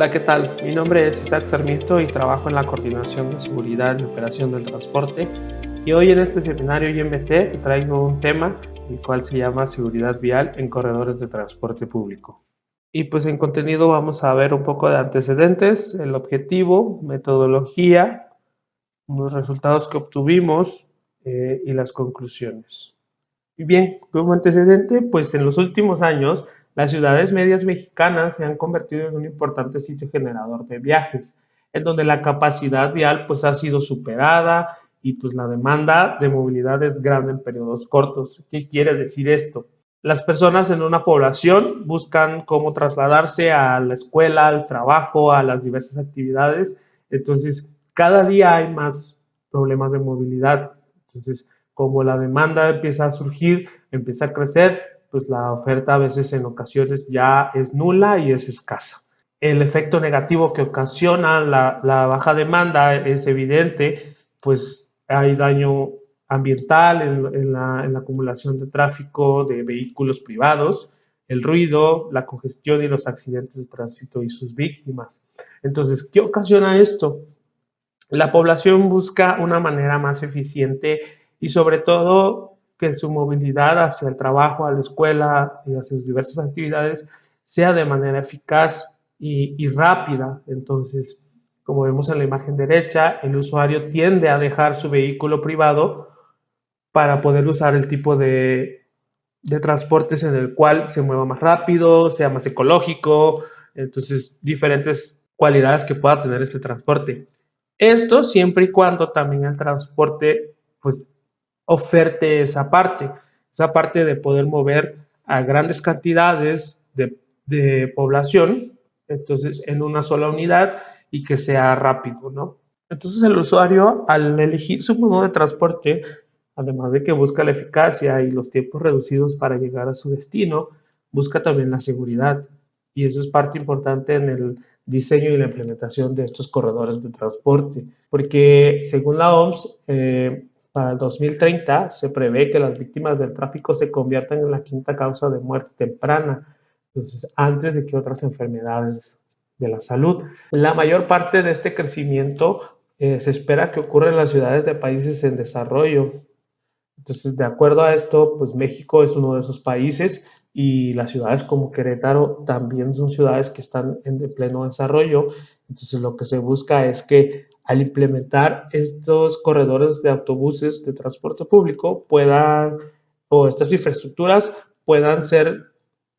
Hola, ¿qué tal? Mi nombre es Isaac Sarmiento y trabajo en la Coordinación de Seguridad y Operación del Transporte. Y hoy en este seminario IMT te traigo un tema, el cual se llama Seguridad Vial en Corredores de Transporte Público. Y pues en contenido vamos a ver un poco de antecedentes, el objetivo, metodología, los resultados que obtuvimos y las conclusiones. Y bien, como antecedente, pues en los últimos años las ciudades medias mexicanas se han convertido en un importante sitio generador de viajes, en donde la capacidad vial pues ha sido superada y pues la demanda de movilidad es grande en periodos cortos. ¿Qué quiere decir esto? Las personas en una población buscan cómo trasladarse a la escuela, al trabajo, a las diversas actividades. Entonces, cada día hay más problemas de movilidad. Entonces, como la demanda empieza a surgir, empieza a crecer, pues la oferta a veces en ocasiones ya es nula y es escasa. El efecto negativo que ocasiona la baja demanda es evidente, pues hay daño ambiental en la acumulación de tráfico de vehículos privados, el ruido, la congestión y los accidentes de tránsito y sus víctimas. Entonces, ¿qué ocasiona esto? La población busca una manera más eficiente y sobre todo que su movilidad hacia el trabajo, a la escuela y hacia sus diversas actividades sea de manera eficaz y rápida. Entonces, como vemos en la imagen derecha, el usuario tiende a dejar su vehículo privado para poder usar el tipo de transportes en el cual se mueva más rápido, sea más ecológico, entonces diferentes cualidades que pueda tener este transporte. Esto siempre y cuando también el transporte pues oferte esa parte de poder mover a grandes cantidades de población, entonces en una sola unidad y que sea rápido, ¿no? Entonces el usuario al elegir su modo de transporte, además de que busca la eficacia y los tiempos reducidos para llegar a su destino, busca también la seguridad. Y eso es parte importante en el diseño y la implementación de estos corredores de transporte, porque según la OMS, para el 2030 se prevé que las víctimas del tráfico se conviertan en la quinta causa de muerte temprana, entonces antes de que otras enfermedades de la salud. La mayor parte de este crecimiento se espera que ocurra en las ciudades de países en desarrollo. Entonces, de acuerdo a esto, pues México es uno de esos países y las ciudades como Querétaro también son ciudades que están en pleno desarrollo. Entonces, lo que se busca es que al implementar estos corredores de autobuses de transporte público puedan, o estas infraestructuras puedan ser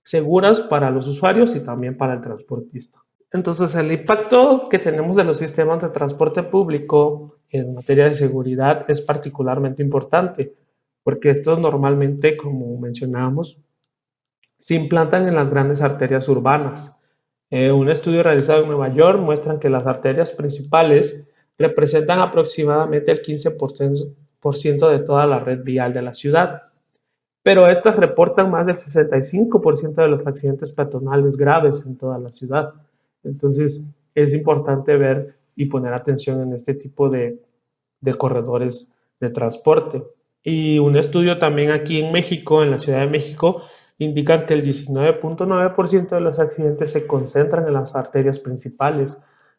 seguras para los usuarios y también para el transportista. Entonces, el impacto que tenemos de los sistemas de transporte público en materia de seguridad es particularmente importante, porque estos normalmente, como mencionábamos, se implantan en las grandes arterias urbanas. Un estudio realizado en Nueva York muestra que las arterias principales representan aproximadamente el 15% de toda la red vial de la ciudad, pero estas reportan más del 65% de los accidentes peatonales graves en toda la ciudad. Entonces, es importante ver y poner atención en este tipo de corredores de transporte. Y un estudio también aquí en México, en la Ciudad de México, indica que el 19.9% de los accidentes se concentran en las arterias principales,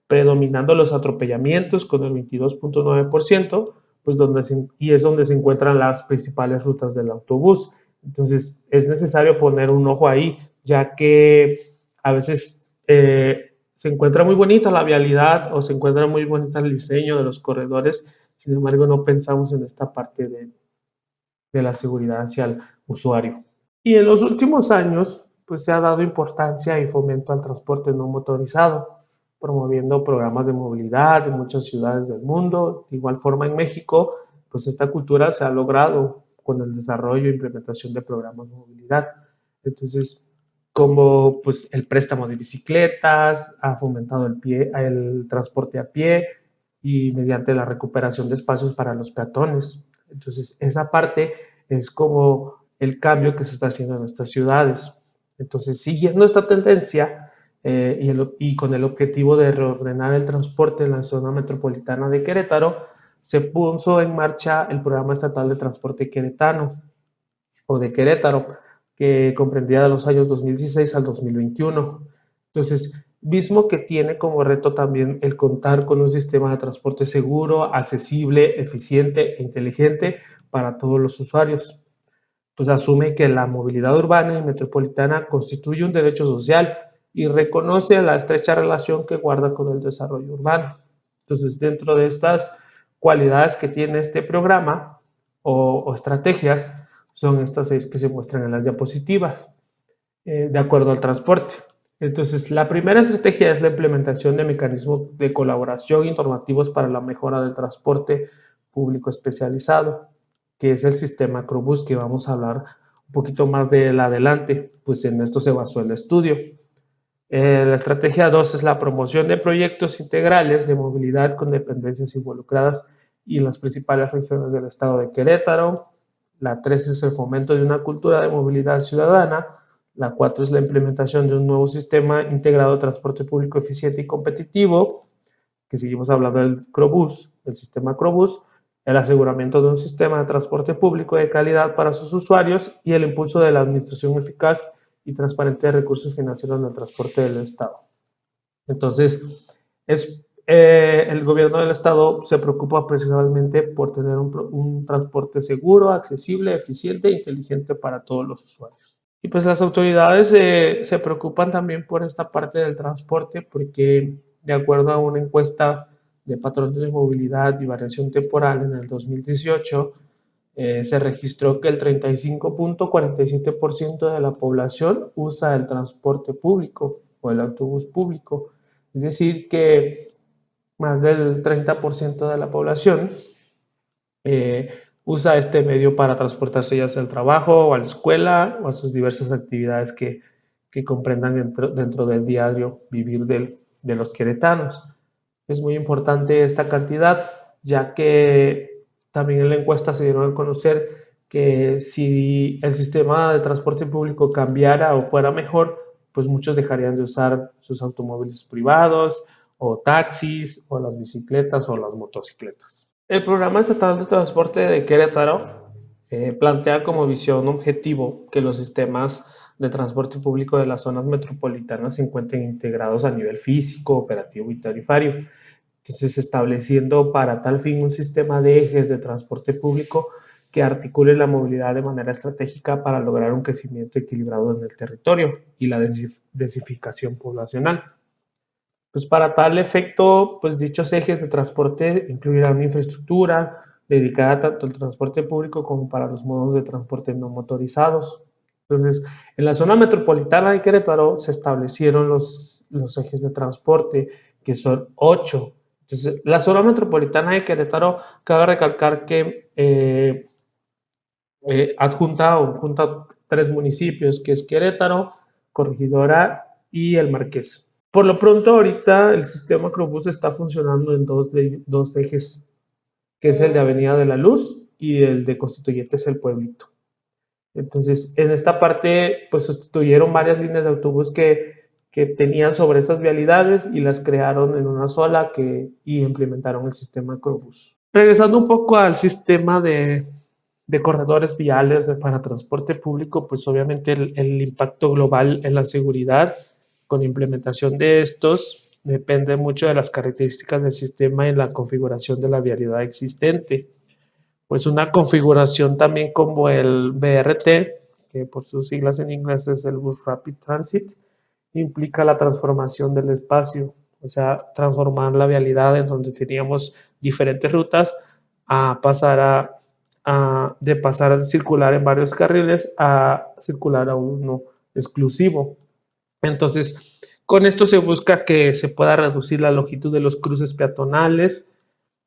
predominando los atropellamientos con el 22.9%, pues y es donde se encuentran las principales rutas del autobús. Entonces, es necesario poner un ojo ahí, ya que a veces se encuentra muy bonita la vialidad o se encuentra muy bonita el diseño de los corredores, sin embargo, no pensamos en esta parte de la seguridad hacia el usuario. Y en los últimos años, pues se ha dado importancia y fomento al transporte no motorizado, promoviendo programas de movilidad en muchas ciudades del mundo. De igual forma, en México, pues esta cultura se ha logrado con el desarrollo e implementación de programas de movilidad. Entonces, como pues el préstamo de bicicletas, ha fomentado el transporte a pie y mediante la recuperación de espacios para los peatones. Entonces, esa parte es como el cambio que se está haciendo en estas ciudades. Entonces, siguiendo esta tendencia y con el objetivo de reordenar el transporte en la zona metropolitana de Querétaro, se puso en marcha el Programa Estatal de Transporte Queretano o de Querétaro, que comprendía de los años 2016 al 2021. Entonces, mismo que tiene como reto también el contar con un sistema de transporte seguro, accesible, eficiente e inteligente para todos los usuarios. Pues asume que la movilidad urbana y metropolitana constituye un derecho social y reconoce la estrecha relación que guarda con el desarrollo urbano. Entonces, dentro de estas cualidades que tiene este programa o estrategias, son estas 6 que se muestran en las diapositivas, de acuerdo al transporte. Entonces, la primera estrategia es la implementación de mecanismos de colaboración informativos para la mejora del transporte público especializado, que es el sistema Acrobús, que vamos a hablar un poquito más de él adelante, pues en esto se basó el estudio. La estrategia 2 es la promoción de proyectos integrales de movilidad con dependencias involucradas y en las principales regiones del estado de Querétaro. La 3 es el fomento de una cultura de movilidad ciudadana. La 4 es la implementación de un nuevo sistema integrado de transporte público eficiente y competitivo, que seguimos hablando del Crobús, el sistema Crobús, el aseguramiento de un sistema de transporte público de calidad para sus usuarios y el impulso de la administración eficaz y transparente de recursos financieros en el transporte del Estado. Entonces, el gobierno del Estado se preocupa precisamente por tener un transporte seguro, accesible, eficiente e inteligente para todos los usuarios. Y pues las autoridades se preocupan también por esta parte del transporte porque de acuerdo a una encuesta de patrones de movilidad y variación temporal en el 2018, se registró que el 35.47% de la población usa el transporte público o el autobús público. Es decir, que más del 30% de la población usa este medio para transportarse ya sea al trabajo o a la escuela o a sus diversas actividades que comprendan dentro del diario vivir de los queretanos. Es muy importante esta cantidad, ya que también en la encuesta se dieron a conocer que si el sistema de transporte público cambiara o fuera mejor, pues muchos dejarían de usar sus automóviles privados o taxis o las bicicletas o las motocicletas. El Programa Estatal de Transporte de Querétaro plantea como visión objetivo que los sistemas de transporte público de las zonas metropolitanas se encuentren integrados a nivel físico, operativo y tarifario. Entonces, estableciendo para tal fin un sistema de ejes de transporte público que articule la movilidad de manera estratégica para lograr un crecimiento equilibrado en el territorio y la densificación poblacional. Pues para tal efecto, pues dichos ejes de transporte incluirán una infraestructura dedicada tanto al transporte público como para los modos de transporte no motorizados. Entonces, en la zona metropolitana de Querétaro se establecieron los ejes de transporte, que son 8. Entonces, la zona metropolitana de Querétaro, cabe recalcar que junta 3 municipios, que es Querétaro, Corregidora y El Marqués. Por lo pronto, ahorita el sistema Crobús está funcionando en dos ejes, que es el de Avenida de la Luz y el de Constituyentes El Pueblito. Entonces, en esta parte, pues sustituyeron varias líneas de autobús que tenían sobre esas vialidades y las crearon en una sola y implementaron el sistema Crobús. Regresando un poco al sistema de corredores viales para transporte público, pues obviamente el impacto global en la seguridad con implementación de estos depende mucho de las características del sistema y la configuración de la vialidad existente. Pues una configuración también como el BRT, que por sus siglas en inglés es el Bus Rapid Transit, implica la transformación del espacio, o sea, transformar la vialidad en donde teníamos diferentes rutas a pasar de pasar a circular en varios carriles a circular a uno exclusivo. Entonces, con esto se busca que se pueda reducir la longitud de los cruces peatonales,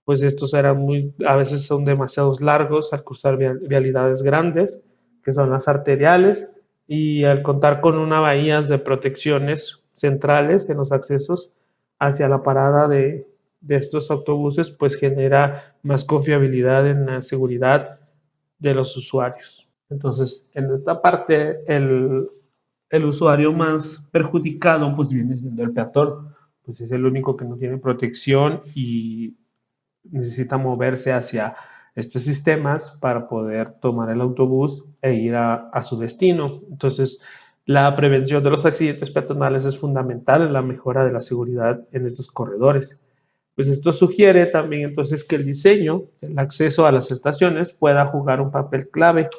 pues estos a veces son demasiados largos al cruzar vialidades grandes, que son las arteriales, y al contar con una bahías de protecciones centrales en los accesos hacia la parada de estos autobuses, pues genera más confiabilidad en la seguridad de los usuarios. Entonces, en esta parte, el usuario más perjudicado pues viene siendo el peatón, pues es el único que no tiene protección y necesita moverse hacia estos sistemas para poder tomar el autobús e ir a su destino. Entonces, La prevención de los accidentes peatonales es fundamental en la mejora de la seguridad en estos corredores. Pues esto sugiere también entonces que el diseño, el acceso a las estaciones pueda jugar un papel clave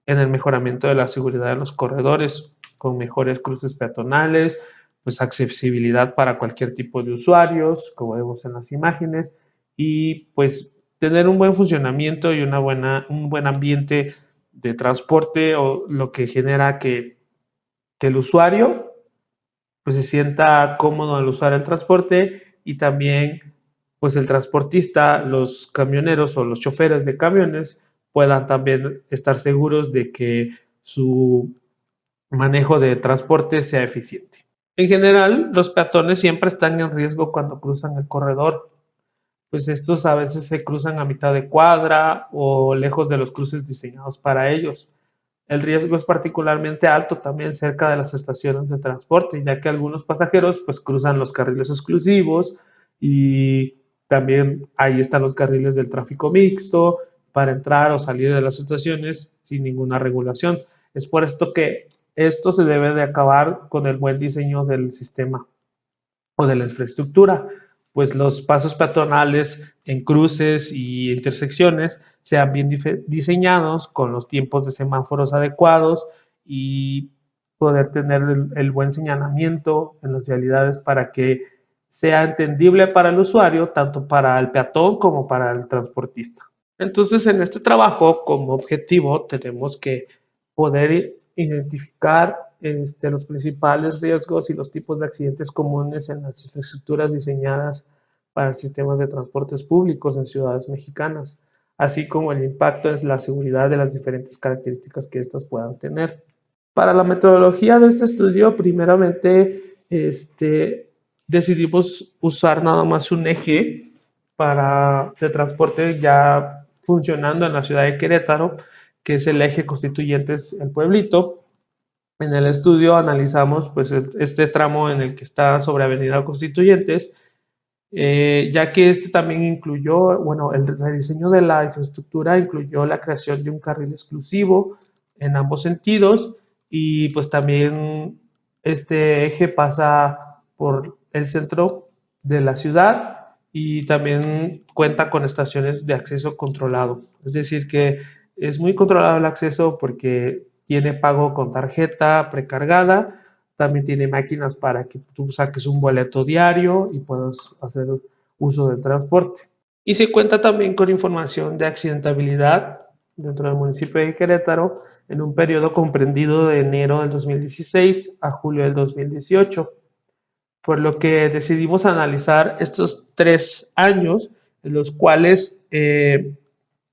en el mejoramiento de la seguridad en los corredores, con mejores cruces peatonales, pues accesibilidad para cualquier tipo de usuarios, como vemos en las imágenes, y pues tener un buen funcionamiento y un buen ambiente de transporte, o lo que genera que el usuario pues se sienta cómodo al usar el transporte, y también pues el transportista, los camioneros o los choferes de camiones puedan también estar seguros de que su manejo de transporte sea eficiente. En general, los peatones siempre están en riesgo cuando cruzan el corredor, pues estos a veces se cruzan a mitad de cuadra o lejos de los cruces diseñados para ellos. El riesgo es particularmente alto también cerca de las estaciones de transporte, ya que algunos pasajeros pues cruzan los carriles exclusivos, y también ahí están los carriles del tráfico mixto para entrar o salir de las estaciones sin ninguna regulación. Es por esto que esto se debe de acabar con el buen diseño del sistema o de la infraestructura, pues los pasos peatonales en cruces y intersecciones sean bien diseñados con los tiempos de semáforos adecuados, y poder tener el buen señalamiento en las vialidades para que sea entendible para el usuario, tanto para el peatón como para el transportista. Entonces, en este trabajo, como objetivo, tenemos que poder identificar los principales riesgos y los tipos de accidentes comunes en las infraestructuras diseñadas para sistemas de transportes públicos en ciudades mexicanas, así como el impacto en la seguridad de las diferentes características que éstas puedan tener. Para la metodología de este estudio, primeramente, decidimos usar nada más un eje de transporte ya funcionando en la ciudad de Querétaro, que es el eje Constituyentes El Pueblito. En el estudio analizamos pues este tramo en el que está sobre Avenida Constituyentes, ya que este también incluyó, bueno, el rediseño de la infraestructura incluyó la creación de un carril exclusivo en ambos sentidos, y pues también este eje pasa por el centro de la ciudad, y también cuenta con estaciones de acceso controlado. Es decir, que es muy controlado el acceso porque tiene pago con tarjeta precargada, también tiene máquinas para que tú saques un boleto diario y puedas hacer uso del transporte. Y se cuenta también con información de accidentabilidad dentro del municipio de Querétaro en un periodo comprendido de enero del 2016 a julio del 2018, por lo que decidimos analizar estos 3 años en los cuales en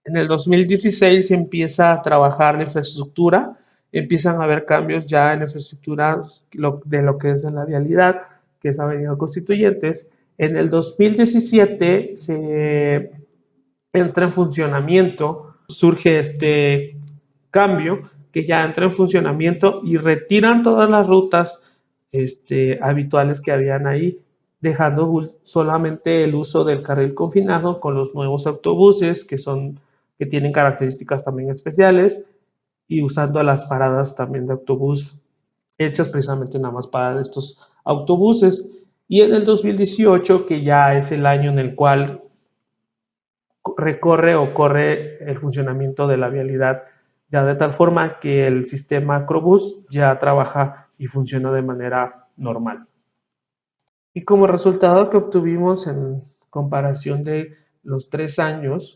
el 2016 se empieza a trabajar la infraestructura, empiezan a haber cambios ya en la infraestructura de lo que es en la vialidad, que es Avenida Constituyentes. En el 2017 se entra en funcionamiento, surge este cambio que ya entra en funcionamiento y retiran todas las rutas habituales que habían ahí, dejando solamente el uso del carril confinado con los nuevos autobuses que tienen características también especiales, y usando las paradas también de autobús hechas precisamente nada más para estos autobuses. Y en el 2018, que ya es el año en el cual recorre o corre el funcionamiento de la vialidad, ya de tal forma que el sistema Acrobús ya trabaja y funciona de manera normal. Y como resultado que obtuvimos en comparación de los 3 años,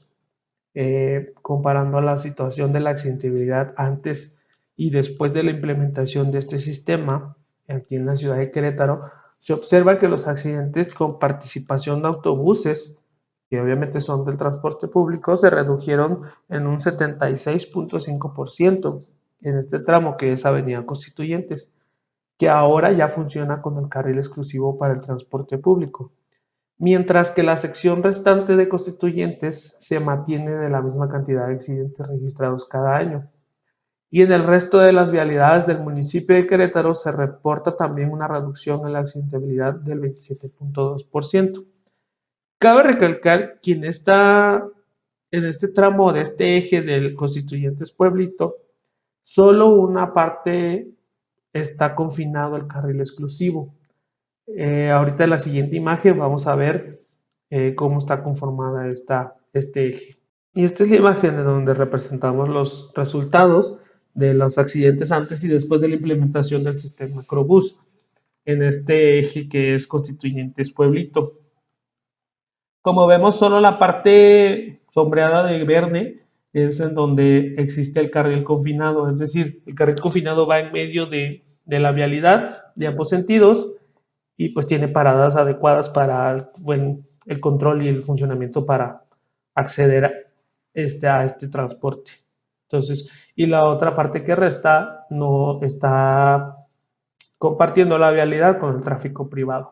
comparando la situación de la accidentabilidad antes y después de la implementación de este sistema aquí en la ciudad de Querétaro, se observa que los accidentes con participación de autobuses, que obviamente son del transporte público, se redujeron en un 76.5% en este tramo que es Avenida Constituyentes, que ahora ya funciona con el carril exclusivo para el transporte público, mientras que la sección restante de Constituyentes se mantiene de la misma cantidad de accidentes registrados cada año. Y en el resto de las vialidades del municipio de Querétaro se reporta también una reducción en la accidentabilidad del 27.2%. Cabe recalcar que en este tramo de este eje del Constituyentes Pueblito, solo una parte está confinado el carril exclusivo. Ahorita en la siguiente imagen vamos a ver cómo está conformada este eje. Y esta es la imagen en donde representamos los resultados de los accidentes antes y después de la implementación del sistema Acrobús en este eje que es Constituyentes Pueblito. Como vemos, solo la parte sombreada de verde es en donde existe el carril confinado, es decir, el carril confinado va en medio de la vialidad de ambos sentidos y pues tiene paradas adecuadas para el control y el funcionamiento para acceder a este transporte. Entonces, y la otra parte que resta no está compartiendo la vialidad con el tráfico privado.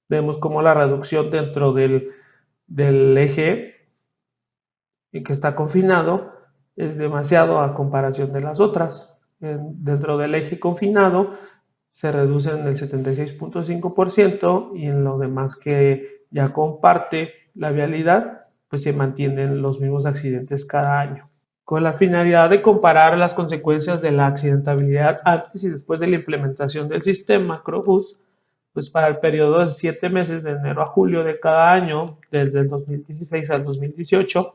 Vemos como la reducción dentro del eje que está confinado es demasiado a comparación de las otras. Dentro del eje confinado se reduce en el 76.5% y en lo demás que ya comparte la vialidad, pues se mantienen los mismos accidentes cada año. Con la finalidad de comparar las consecuencias de la accidentabilidad antes y después de la implementación del sistema Acrobús, pues para el periodo de 7 meses, de enero a julio de cada año, desde el 2016 al 2018,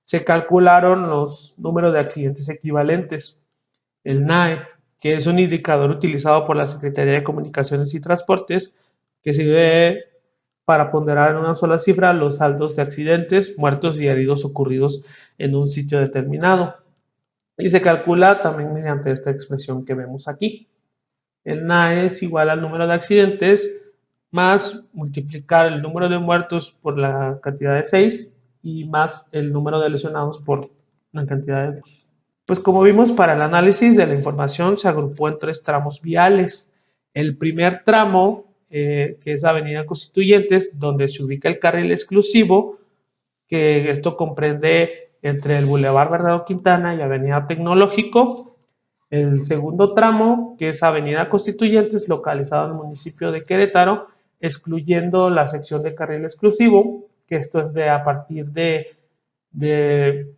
se calcularon los números de accidentes equivalentes. El NAE, que es un indicador utilizado por la Secretaría de Comunicaciones y Transportes, que sirve para ponderar en una sola cifra los saldos de accidentes, muertos y heridos ocurridos en un sitio determinado. Y se calcula también mediante esta expresión que vemos aquí. El NAE es igual al número de accidentes más multiplicar el número de muertos por la cantidad de 6 y más el número de lesionados por la cantidad de 2. Pues como vimos, para el análisis de la información se agrupó en 3 tramos viales. El primer tramo, que es Avenida Constituyentes, donde se ubica el carril exclusivo, que esto comprende entre el Boulevard Bernardo Quintana y Avenida Tecnológico. El segundo tramo, que es Avenida Constituyentes, localizado en el municipio de Querétaro, excluyendo la sección de carril exclusivo, que esto es a partir de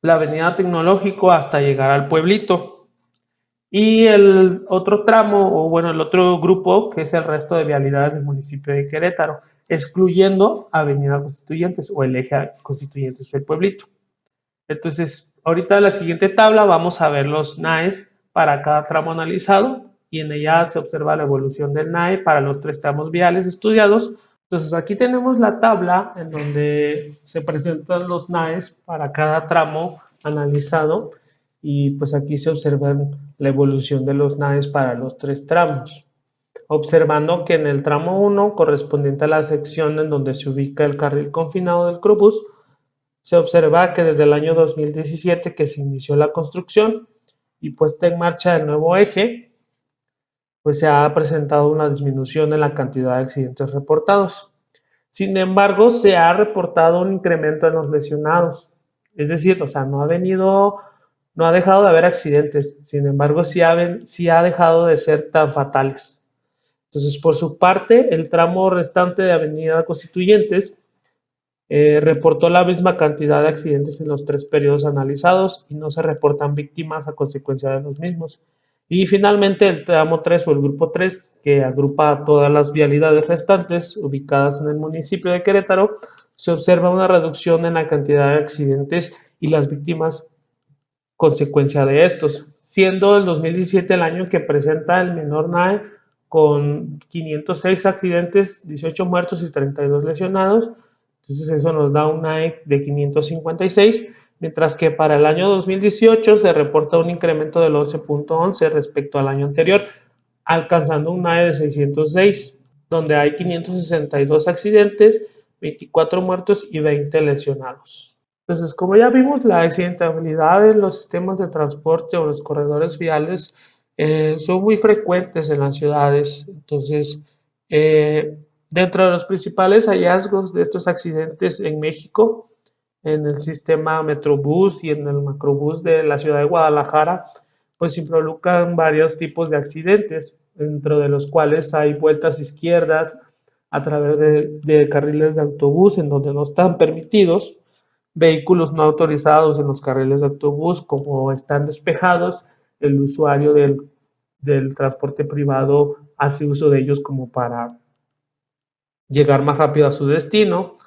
la Avenida Tecnológico hasta llegar al pueblito. Y el otro tramo, o bueno, el otro grupo, que es el resto de vialidades del municipio de Querétaro, excluyendo Avenida Constituyentes o el eje Constituyentes del pueblito. Entonces, ahorita en la siguiente tabla vamos a ver los NAEs para cada tramo analizado y en ella se observa la evolución del NAE para los 3 tramos viales estudiados. Entonces, aquí tenemos la tabla en donde se presentan los NAEs para cada tramo analizado y pues aquí se observa la evolución de los NAEs para los 3 tramos. Observando que en el tramo 1, correspondiente a la sección en donde se ubica el carril confinado del Crobús, se observa que desde el año 2017 que se inició la construcción y puesta en marcha el nuevo eje, pues se ha presentado una disminución en la cantidad de accidentes reportados. Sin embargo, se ha reportado un incremento en los lesionados. Es decir, o sea, no ha dejado de haber accidentes. Sin embargo, sí ha dejado de ser tan fatales. Entonces, por su parte, el tramo restante de Avenida Constituyentes reportó la misma cantidad de accidentes en los 3 periodos analizados y no se reportan víctimas a consecuencia de los mismos. Y finalmente el tramo 3 o el grupo 3, que agrupa a todas las vialidades restantes ubicadas en el municipio de Querétaro, se observa una reducción en la cantidad de accidentes y las víctimas consecuencia de estos, siendo el 2017 el año que presenta el menor NAE con 506 accidentes, 18 muertos y 32 lesionados. Entonces eso nos da un NAE de 556, mientras que para el año 2018 se reporta un incremento del 11.11 respecto al año anterior, alcanzando un NAE de 606, donde hay 562 accidentes, 24 muertos y 20 lesionados. Entonces, como ya vimos, la accidentabilidad en los sistemas de transporte o los corredores viales son muy frecuentes en las ciudades. Entonces, dentro de los principales hallazgos de estos accidentes en México, en el sistema Metrobús y en el Macrobús de la ciudad de Guadalajara, pues involucran varios tipos de accidentes, dentro de los cuales hay vueltas izquierdas a través de carriles de autobús en donde no están permitidos, vehículos no autorizados en los carriles de autobús, como están despejados, el usuario del transporte privado hace uso de ellos como para llegar más rápido a su destino,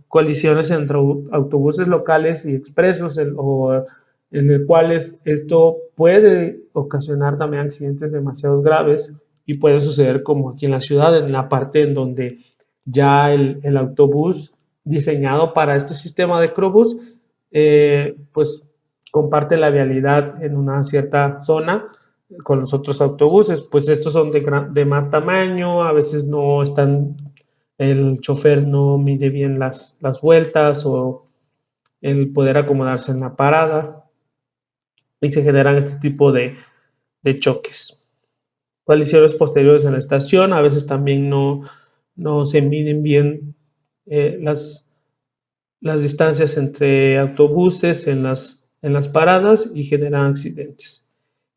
colisiones entre autobuses locales y expresos, o en el cuales esto puede ocasionar también accidentes demasiado graves y puede suceder como aquí en la ciudad, en la parte en donde ya el autobús diseñado para este sistema de Crobús, pues comparte la vialidad en una cierta zona con los otros autobuses, pues estos son de más tamaño, a veces no están, el chofer no mide bien las vueltas o el poder acomodarse en la parada y se generan este tipo de choques. Colisiones posteriores en la estación, a veces también no se miden bien las distancias entre autobuses en las paradas y generan accidentes.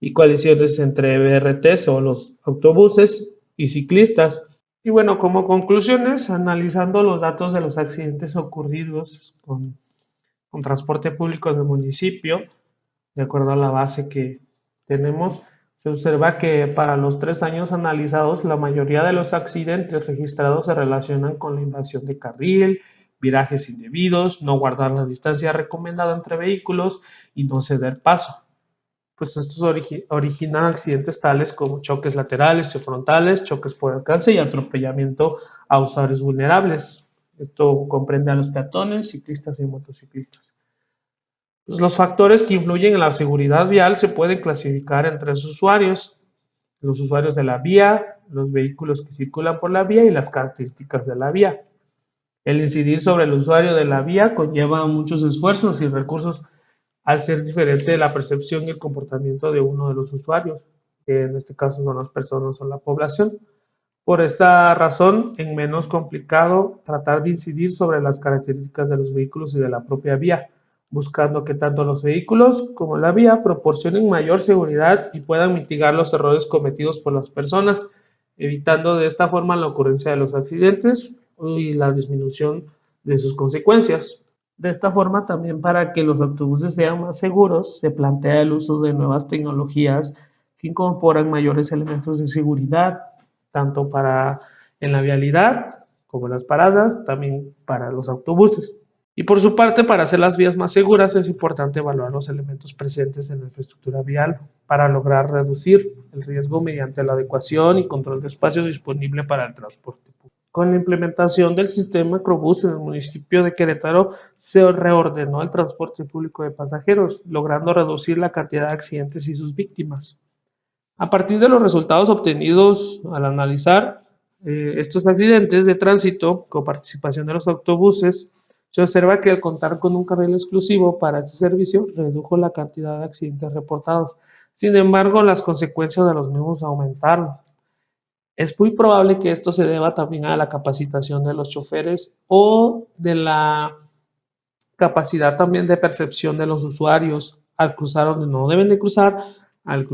Y colisiones entre BRTs o los autobuses y ciclistas. Y bueno, como conclusiones, analizando los datos de los accidentes ocurridos con transporte público del municipio, de acuerdo a la base que tenemos, se observa que para los 3 años analizados, la mayoría de los accidentes registrados se relacionan con la invasión de carril, virajes indebidos, no guardar la distancia recomendada entre vehículos y no ceder paso. Pues estos originan accidentes tales como choques laterales y frontales, choques por alcance y atropellamiento a usuarios vulnerables. Esto comprende a los peatones, ciclistas y motociclistas. Pues los factores que influyen en la seguridad vial se pueden clasificar en 3 usuarios: los usuarios de la vía, los vehículos que circulan por la vía y las características de la vía. El incidir sobre el usuario de la vía conlleva muchos esfuerzos y recursos al ser diferente la percepción y el comportamiento de uno de los usuarios, que en este caso son las personas o la población. Por esta razón, es menos complicado tratar de incidir sobre las características de los vehículos y de la propia vía, buscando que tanto los vehículos como la vía proporcionen mayor seguridad y puedan mitigar los errores cometidos por las personas, evitando de esta forma la ocurrencia de los accidentes y la disminución de sus consecuencias. De esta forma, también para que los autobuses sean más seguros, se plantea el uso de nuevas tecnologías que incorporan mayores elementos de seguridad, tanto para en la vialidad como en las paradas, también para los autobuses. Y por su parte, para hacer las vías más seguras, es importante evaluar los elementos presentes en la infraestructura vial para lograr reducir el riesgo mediante la adecuación y control de espacios disponible para el transporte público. Con la implementación del sistema Crobús en el municipio de Querétaro, se reordenó el transporte público de pasajeros, logrando reducir la cantidad de accidentes y sus víctimas. A partir de los resultados obtenidos al analizar estos accidentes de tránsito con participación de los autobuses, se observa que al contar con un carril exclusivo para este servicio, redujo la cantidad de accidentes reportados. Sin embargo, las consecuencias de los mismos aumentaron. Es muy probable que esto se deba también a la capacitación de los choferes o de la capacidad también de percepción de los usuarios al cruzar donde no deben de cruzar, al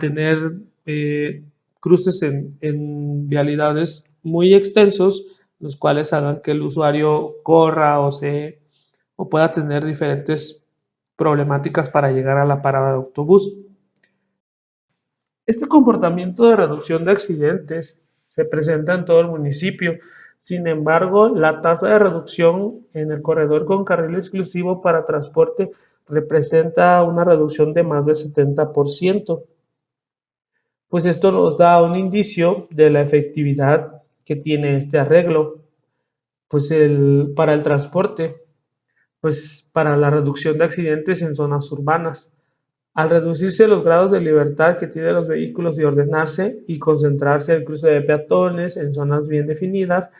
tener cruces en vialidades muy extensos, los cuales hagan que el usuario corra o pueda tener diferentes problemáticas para llegar a la parada de autobús. Este comportamiento de reducción de accidentes se presenta en todo el municipio. Sin embargo, la tasa de reducción en el corredor con carril exclusivo para transporte representa una reducción de más del 70%. Pues esto nos da un indicio de la efectividad que tiene este arreglo, pues para el transporte, pues para la reducción de accidentes en zonas urbanas. Al reducirse los grados de libertad que tienen los vehículos y ordenarse y concentrarse el cruce de peatones en zonas bien definidas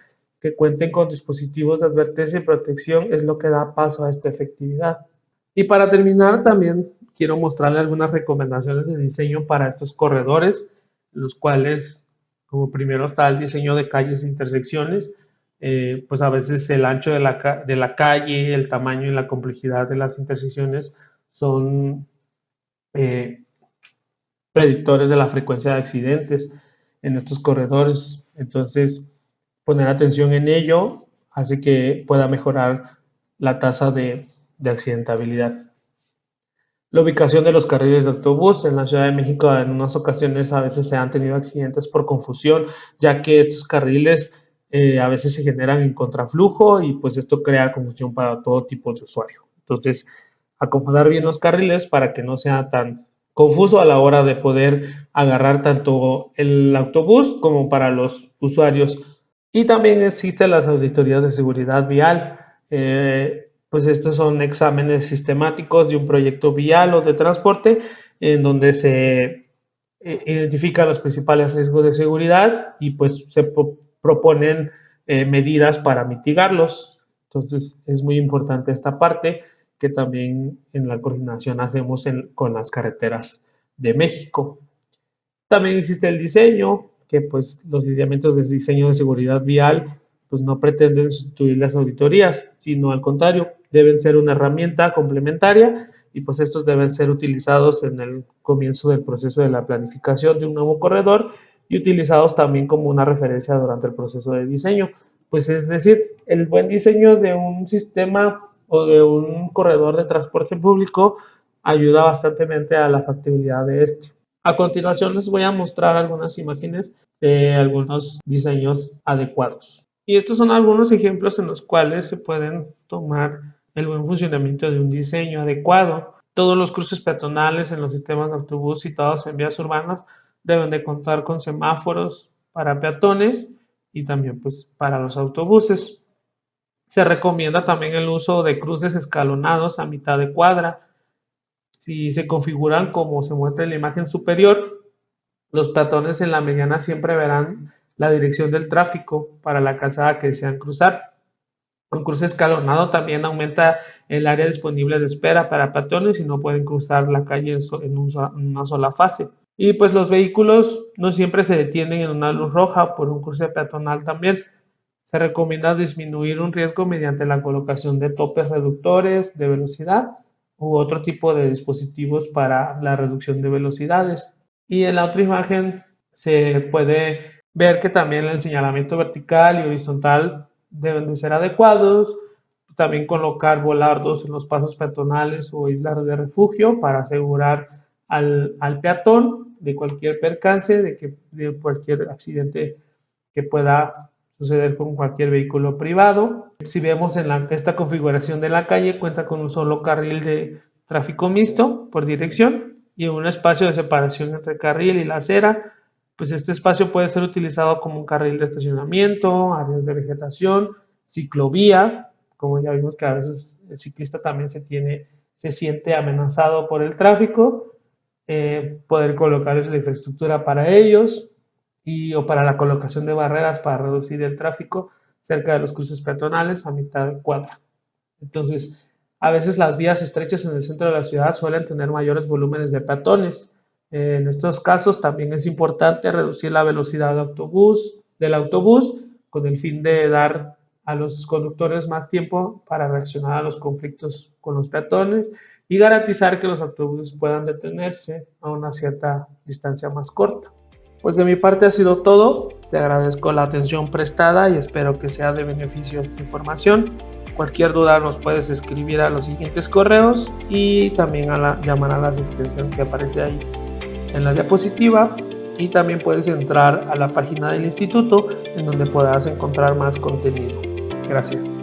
que cuenten con dispositivos de advertencia y protección, es lo que da paso a esta efectividad. Y para terminar, también quiero mostrarle algunas recomendaciones de diseño para estos corredores, los cuales, como primero está el diseño de calles e intersecciones, pues a veces el ancho de la calle, el tamaño y la complejidad de las intersecciones son eh, predictores de la frecuencia de accidentes en estos corredores. Entonces, poner atención en ello hace que pueda mejorar la tasa de accidentabilidad. La ubicación de los carriles de autobús en la Ciudad de México en unas ocasiones a veces se han tenido accidentes por confusión, ya que estos carriles a veces se generan en contraflujo y pues esto crea confusión para todo tipo de usuario. Entonces, acomodar bien los carriles para que no sea tan confuso a la hora de poder agarrar tanto el autobús como para los usuarios. Y también existen las auditorías de seguridad vial. Pues estos son exámenes sistemáticos de un proyecto vial o de transporte en donde se identifican los principales riesgos de seguridad y pues se proponen medidas para mitigarlos. Entonces es muy importante esta parte que también en la coordinación hacemos con las carreteras de México. También existe el diseño, que pues los lineamientos de diseño de seguridad vial pues no pretenden sustituir las auditorías, sino al contrario, deben ser una herramienta complementaria y pues estos deben ser utilizados en el comienzo del proceso de la planificación de un nuevo corredor y utilizados también como una referencia durante el proceso de diseño. Pues es decir, el buen diseño de un sistema o de un corredor de transporte público ayuda bastante a la factibilidad de este. A continuación les voy a mostrar algunas imágenes de algunos diseños adecuados. Y estos son algunos ejemplos en los cuales se pueden tomar el buen funcionamiento de un diseño adecuado. Todos los cruces peatonales en los sistemas de autobús situados en vías urbanas deben de contar con semáforos para peatones y también pues para los autobuses. Se recomienda también el uso de cruces escalonados a mitad de cuadra. Si se configuran como se muestra en la imagen superior, los peatones en la mediana siempre verán la dirección del tráfico para la calzada que desean cruzar. Un cruce escalonado también aumenta el área disponible de espera para peatones y no pueden cruzar la calle en una sola fase. Y pues los vehículos no siempre se detienen en una luz roja por un cruce peatonal también. Se recomienda disminuir un riesgo mediante la colocación de topes reductores de velocidad u otro tipo de dispositivos para la reducción de velocidades. Y en la otra imagen se puede ver que también el señalamiento vertical y horizontal deben de ser adecuados. También colocar volardos en los pasos peatonales o islas de refugio para asegurar al peatón de cualquier percance, de cualquier accidente que pueda suceder con cualquier vehículo privado. Si vemos en esta configuración de la calle, cuenta con un solo carril de tráfico mixto por dirección y un espacio de separación entre el carril y la acera. Pues este espacio puede ser utilizado como un carril de estacionamiento, áreas de vegetación, ciclovía, como ya vimos que a veces el ciclista también se siente amenazado por el tráfico, poder colocar la infraestructura para ellos, o para la colocación de barreras para reducir el tráfico cerca de los cruces peatonales a mitad de cuadra. Entonces, a veces las vías estrechas en el centro de la ciudad suelen tener mayores volúmenes de peatones. En estos casos también es importante reducir la velocidad del autobús con el fin de dar a los conductores más tiempo para reaccionar a los conflictos con los peatones y garantizar que los autobuses puedan detenerse a una cierta distancia más corta. Pues de mi parte ha sido todo, te agradezco la atención prestada y espero que sea de beneficio esta información. Cualquier duda nos puedes escribir a los siguientes correos y también llamar a la extensión que aparece ahí en la diapositiva, y también puedes entrar a la página del instituto en donde podrás encontrar más contenido. Gracias.